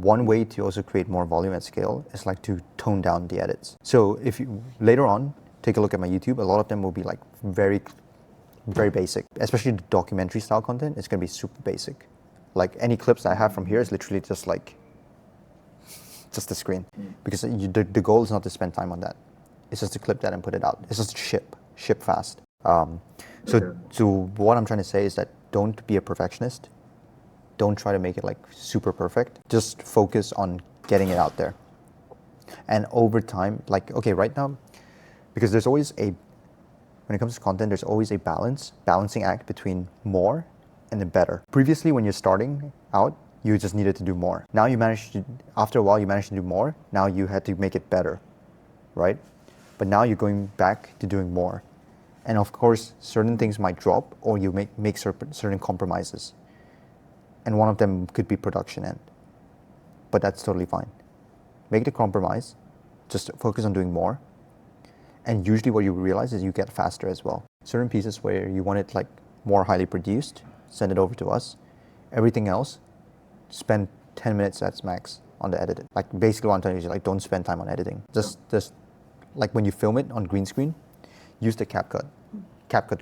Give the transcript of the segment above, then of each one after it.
one way to also create more volume at scale is like to tone down the edits. So if you later on take a look at my YouTube, a lot of them will be like very basic, especially the documentary style content. It's gonna be super basic. Like any clips I have from here is literally just the screen, because the goal is not to spend time on that. It's just to clip that and put it out. It's just to ship fast. So what I'm trying to say is that don't be a perfectionist. Don't try to make it like super perfect. Just focus on getting it out there. And over time, like, okay, right now, because there's always when it comes to content, there's always a balancing act between more and the better. Previously, when you're starting out, you just needed to do more. Now after a while, you managed to do more. Now you had to make it better, right? But now you're going back to doing more. And of course, certain things might drop, or you make certain compromises. And one of them could be production end. But that's totally fine. Make the compromise, just focus on doing more. And usually what you realize is you get faster as well. Certain pieces where you want it like more highly produced, send it over to us. Everything else, spend 10 minutes at max on the editing. Like basically what I'm telling you is like, don't spend time on editing. Just like when you film it on green screen, use the CapCut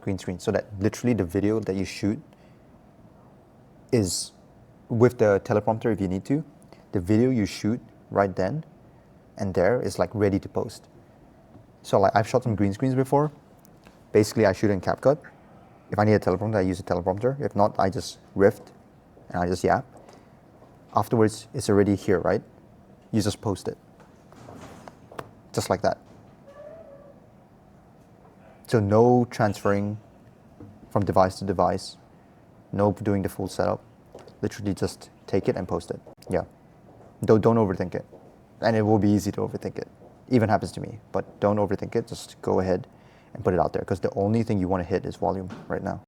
green screen, so that literally the video that you shoot is with the teleprompter if you need to. The video you shoot right then and there is like ready to post. So like I've shot some green screens before. Basically I shoot in CapCut. If I need a teleprompter, I use a teleprompter. If not, I just riffed and I just yap. Afterwards, it's already here, right? You just post it. Just like that. So no transferring from device to device. No doing the full setup. Literally just take it and post it. Yeah. Don't overthink it. And it will be easy to overthink it. Even happens to me. But don't overthink it. Just go ahead and put it out there. Because the only thing you want to hit is volume right now.